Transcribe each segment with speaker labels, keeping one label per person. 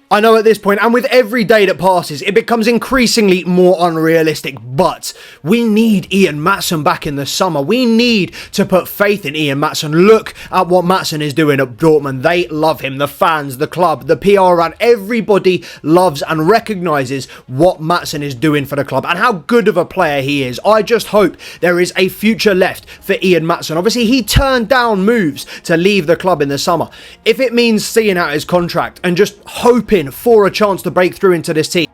Speaker 1: I know at this point, and with every day that passes, it becomes increasingly more unrealistic, but we need Ian Maatsen back in the summer. We need to put faith in Ian Maatsen. Look at what Maatsen is doing at Dortmund. They love him, the fans, the club, the PR, and everybody loves and recognises what Maatsen is doing for the club and how good of a player he is. I just hope there is a future left for Ian Maatsen. Obviously, he turned down moves to leave the club in the summer. If it means seeing out his contract and just hoping for a chance to break through into this team.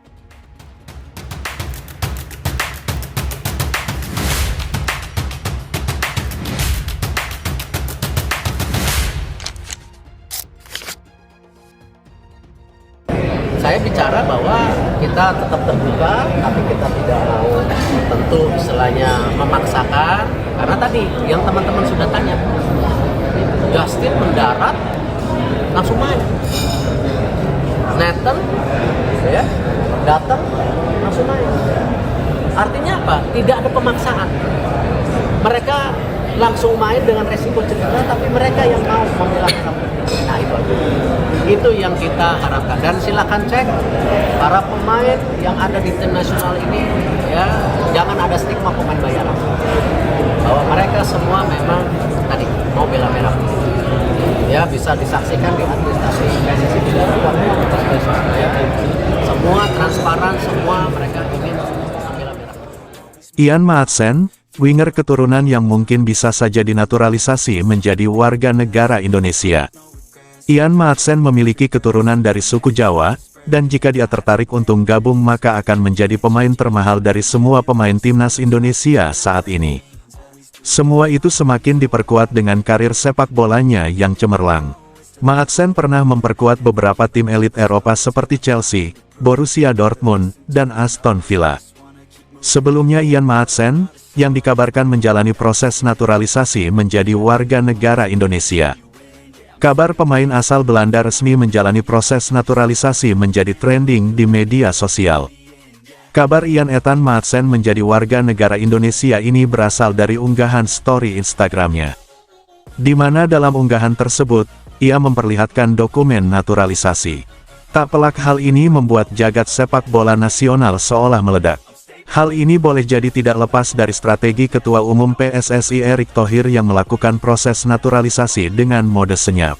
Speaker 2: Saya bicara bahwa kita tetap terbuka, tapi kita tidak mau tentu istilahnya memaksakan, karena tadi yang teman-teman sudah tanya, Justin mendarat langsung main. Nathan ya datang langsung main. Artinya apa? Tidak ada pemaksaan. Mereka langsung main dengan resiko cedera, tapi mereka yang mau memilah merah putih. Nah itu yang kita harapkan. Dan silakan cek para pemain yang ada di tim nasional ini, ya jangan ada stigma pemain bayaran. Bahwa mereka semua memang tadi mau bela merah putih. Ya bisa disaksikan di administrasi PSSI tidak kuat ya. Semua transparan, semua mereka ingin membela merah.
Speaker 3: Ian Maatsen, winger keturunan yang mungkin bisa saja dinaturalisasi menjadi warga negara Indonesia. Ian Maatsen memiliki keturunan dari suku Jawa, dan jika dia tertarik untuk gabung maka akan menjadi pemain termahal dari semua pemain timnas Indonesia saat ini. Semua itu semakin diperkuat dengan karir sepak bolanya yang cemerlang. Maatsen pernah memperkuat beberapa tim elit Eropa seperti Chelsea, Borussia Dortmund, dan Aston Villa. Sebelumnya Ian Maatsen, yang dikabarkan menjalani proses naturalisasi menjadi warga negara Indonesia. Kabar pemain asal Belanda resmi menjalani proses naturalisasi menjadi trending di media sosial. Kabar Ian Ethan Maatsen menjadi warga negara Indonesia ini berasal dari unggahan story Instagramnya. Di mana dalam unggahan tersebut, ia memperlihatkan dokumen naturalisasi. Tak pelak hal ini membuat jagat sepak bola nasional seolah meledak. Hal ini boleh jadi tidak lepas dari strategi Ketua Umum PSSI Erick Thohir yang melakukan proses naturalisasi dengan mode senyap.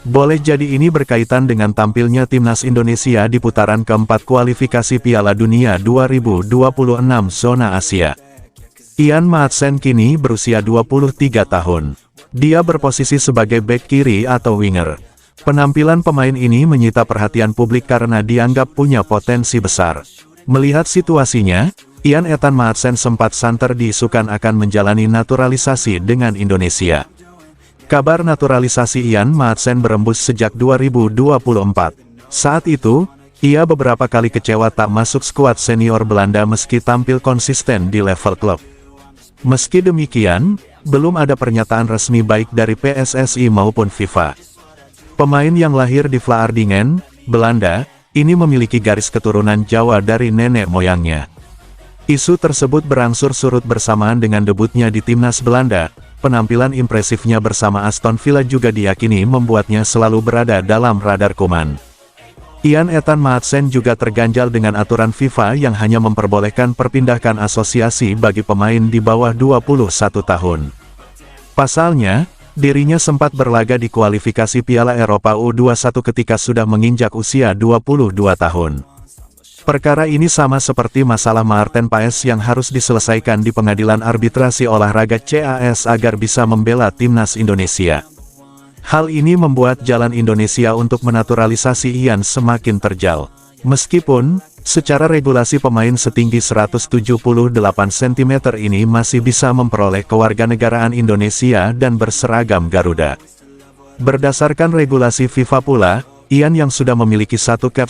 Speaker 3: Boleh jadi ini berkaitan dengan tampilnya timnas Indonesia di putaran keempat kualifikasi Piala Dunia 2026 zona Asia. Ian Maatsen kini berusia 23 tahun. Dia berposisi sebagai bek kiri atau winger. Penampilan pemain ini menyita perhatian publik karena dianggap punya potensi besar. Melihat situasinya, Ian Ethan Maatsen sempat santer diisukan akan menjalani naturalisasi dengan Indonesia. Kabar naturalisasi Ian Maatsen berembus sejak 2024. Saat itu, ia beberapa kali kecewa tak masuk skuad senior Belanda meski tampil konsisten di level klub. Meski demikian, belum ada pernyataan resmi baik dari PSSI maupun FIFA. Pemain yang lahir di Vlaardingen, Belanda, ini memiliki garis keturunan Jawa dari nenek moyangnya. Isu tersebut berangsur surut bersamaan dengan debutnya di timnas Belanda. Penampilan impresifnya bersama Aston Villa juga diyakini membuatnya selalu berada dalam radar Koeman. Ian Ethan Maatsen juga terganjal dengan aturan FIFA yang hanya memperbolehkan perpindahan asosiasi bagi pemain di bawah 21 tahun. Pasalnya, dirinya sempat berlaga di kualifikasi Piala Eropa U21 ketika sudah menginjak usia 22 tahun. Perkara ini sama seperti masalah Maarten Paes yang harus diselesaikan di Pengadilan Arbitrasi Olahraga CAS agar bisa membela timnas Indonesia. Hal ini membuat jalan Indonesia untuk menaturalisasi Ian semakin terjal. Meskipun, secara regulasi pemain setinggi 178 cm ini masih bisa memperoleh kewarganegaraan Indonesia dan berseragam Garuda. Berdasarkan regulasi FIFA pula, Ian yang sudah memiliki 1 caps